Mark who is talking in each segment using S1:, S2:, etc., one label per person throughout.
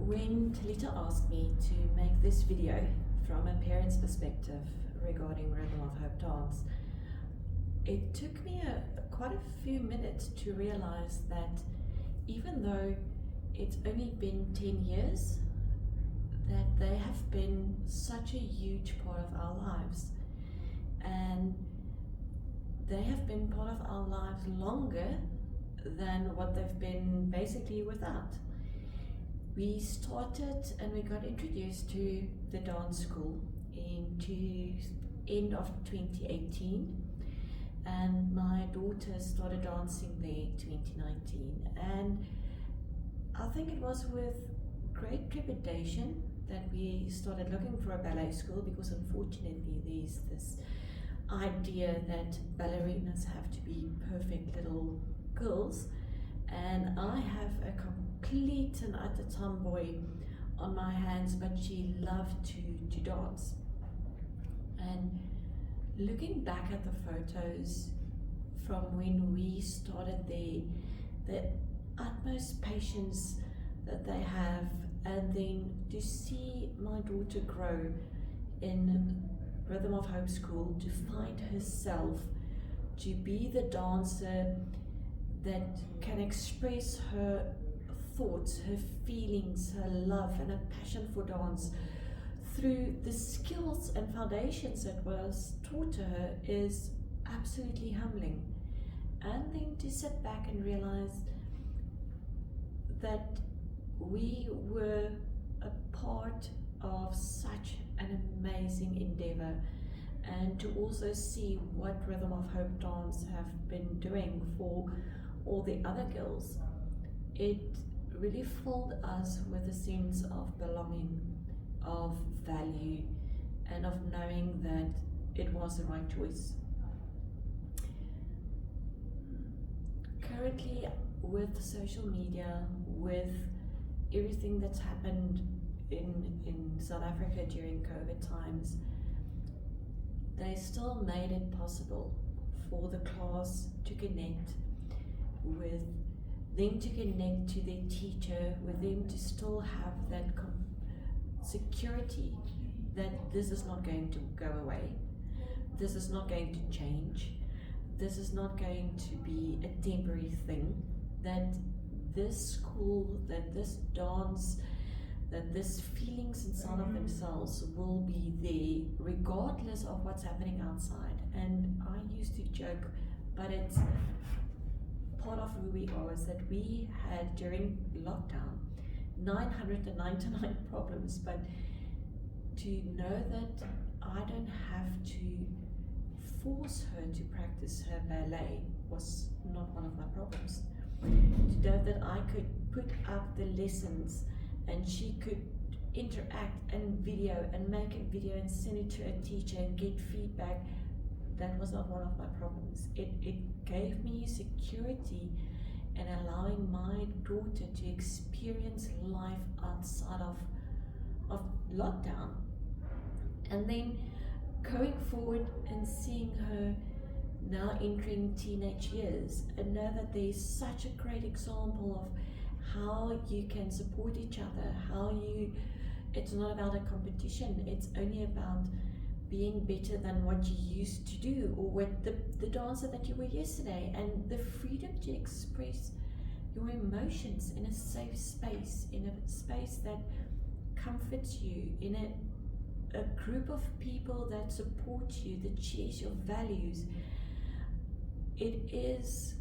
S1: When Talita asked me to make this video from a parent's perspective regarding Rhythm of Hope dance, it took me quite a few minutes to realize that even though it's only been 10 years, that they have been such a huge part of our lives, and they have been part of our lives longer than what they've been basically without. We started and we got introduced to the dance school into end of 2018, and my daughter started dancing there 2019, and I think it was with great trepidation that we started looking for a ballet school, because unfortunately there's this idea that ballerinas have to be perfect little girls, and I have a complete and utter tomboy on my hands, but she loved to dance. And looking back at the photos from when we started there, the utmost patience that they have, and then to see my daughter grow in Rhythm of Hope School, to find herself, to be the dancer that can express her thoughts, her feelings, her love and her passion for dance through the skills and foundations that was taught to her, is absolutely humbling. And then to sit back and realize that we were a part of such an amazing endeavor, and to also see what Rhythm of Hope dance have been doing for all the other girls, it really filled us with a sense of belonging, of value, and of knowing that it was the right choice. Currently, with social media, with everything that's happened in South Africa during COVID times, they still made it possible for the class to connect with them, to connect to their teacher, with them to still have that security that this is not going to go away, this is not going to change, this is not going to be a temporary thing, that this school, that this dance, that this feelings inside of themselves will be there regardless of what's happening outside. And I used to joke, but it's part of who we are, is that we had during lockdown 999 problems, but to know that I don't have to force her to practice her ballet was not one of my problems. To know that I could put up the lessons and she could interact and video and make a video and send it to a teacher and get feedback, that was not one of my problems. It gave me security and allowing my daughter to experience life outside of lockdown. And then going forward and seeing her now entering teenage years, and know that there's such a great example of how you can support each other, it's not about a competition, it's only about being better than what you used to do, or what the dancer that you were yesterday, and the freedom to express your emotions in a safe space, in a space that comforts you, in a group of people that support you, that shares your values. It is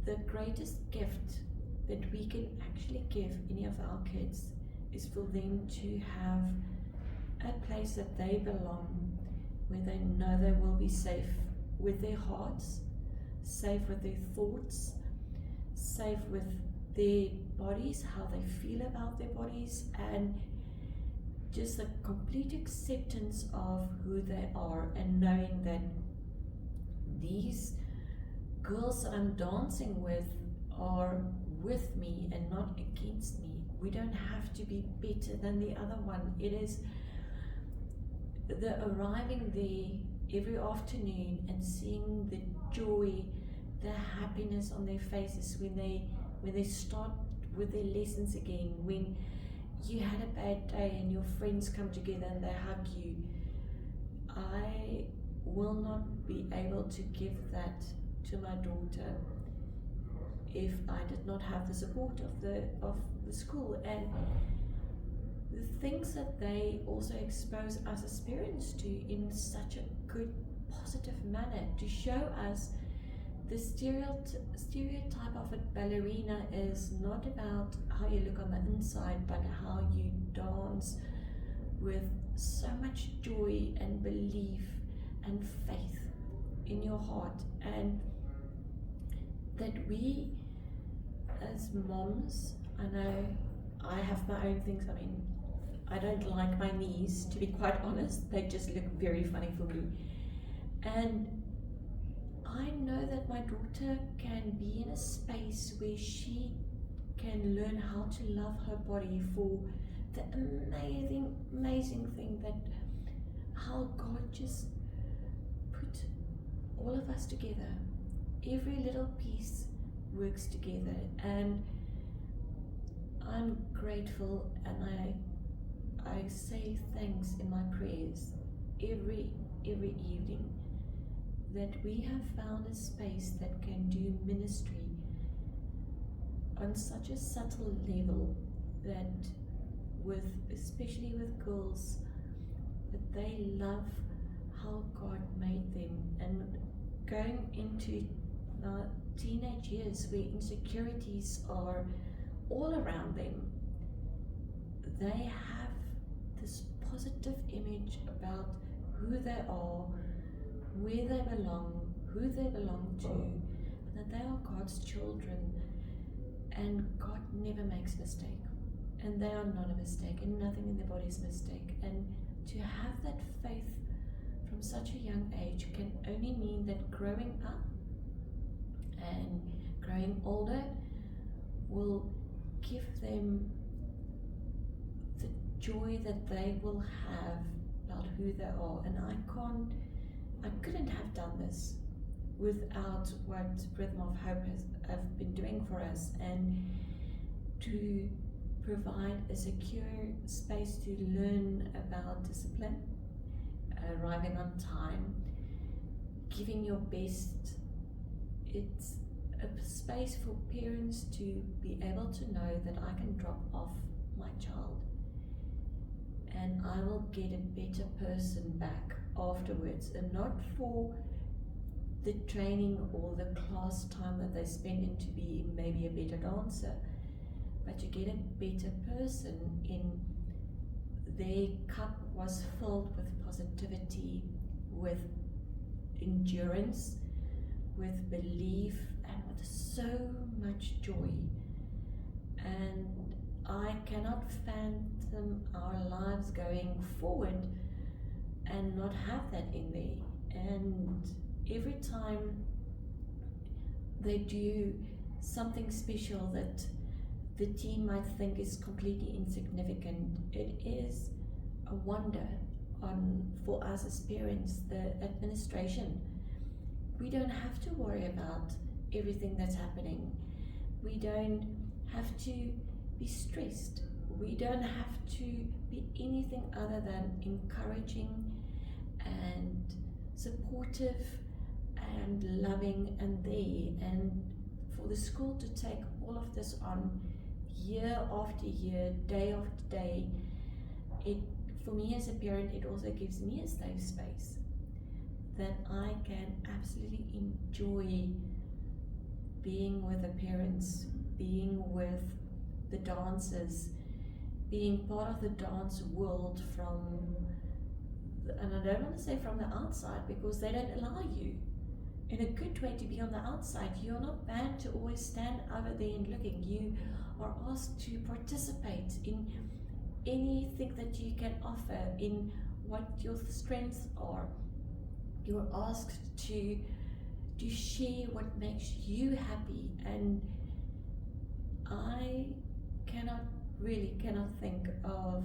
S1: the greatest gift that we can actually give any of our kids, is for them to have a place that they belong, where they know they will be safe with their hearts, safe with their thoughts, safe with their bodies, how they feel about their bodies, and just a complete acceptance of who they are, and knowing that these girls that I'm dancing with are with me and not against me. We don't have to be better than the other one. It is the arriving there every afternoon and seeing the joy, the happiness on their faces when they start with their lessons again, when you had a bad day and your friends come together and they hug you. I will not be able to give that to my daughter if I did not have the support of the school, and the things that they also expose us as parents to in such a good, positive manner, to show us the stereotype of a ballerina is not about how you look on the inside, but how you dance with so much joy and belief and faith in your heart. And that we as moms, I know I have my own things. I mean, I don't like my knees, to be quite honest. They just look very funny for me. And I know that my daughter can be in a space where she can learn how to love her body for the amazing thing that how God just put all of us together. Every little piece works together, and I'm grateful, and I say thanks in my prayers every evening that we have found a space that can do ministry on such a subtle level, that especially with girls, that they love how God made them, and going into teenage years where insecurities are all around them, they have this positive image about who they are, where they belong, who they belong to, and that they are God's children, and God never makes mistake, and they are not a mistake, and nothing in their body is a mistake. And to have that faith from such a young age can only mean that growing up and growing older will give them the joy that they will have about who they are. And I couldn't have done this without what Rhythm of Hope have been doing for us, and to provide a secure space to learn about discipline, arriving on time, giving your best. It's a space for parents to be able to know that I can drop off my child and I will get a better person back afterwards, and not for the training or the class time that they spend in to be maybe a better dancer, but to get a better person in their cup was filled with positivity, with endurance, with belief, and with so much joy. And I cannot fathom our lives going forward and not have that in there. And every time they do something special that the team might think is completely insignificant, it is a wonder for us as parents, the administration. We don't have to worry about everything that's happening. We don't have to be stressed. We don't have to be anything other than encouraging and supportive and loving and there. And for the school to take all of this on year after year, day after day, for me as a parent, it also gives me a safe space that I can absolutely enjoy being with the parents, being with the dancers, being part of the dance world and I don't want to say from the outside, because they don't allow you in a good way to be on the outside. You're not banned to always stand over there and looking. You are asked to participate in anything that you can offer, in what your strengths are. You're asked to share what makes you happy, and I cannot think of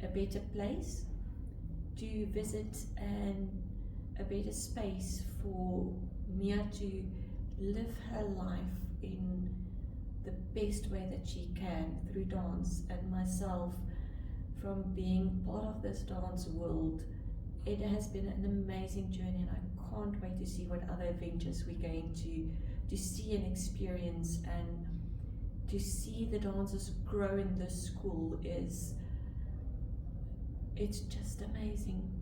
S1: a better place to visit and a better space for Mia to live her life in the best way that she can through dance, and myself from being part of this dance world. It has been an amazing journey, and I can't wait to see what other adventures we're going to see and experience, and to see the dancers grow in this school it's just amazing.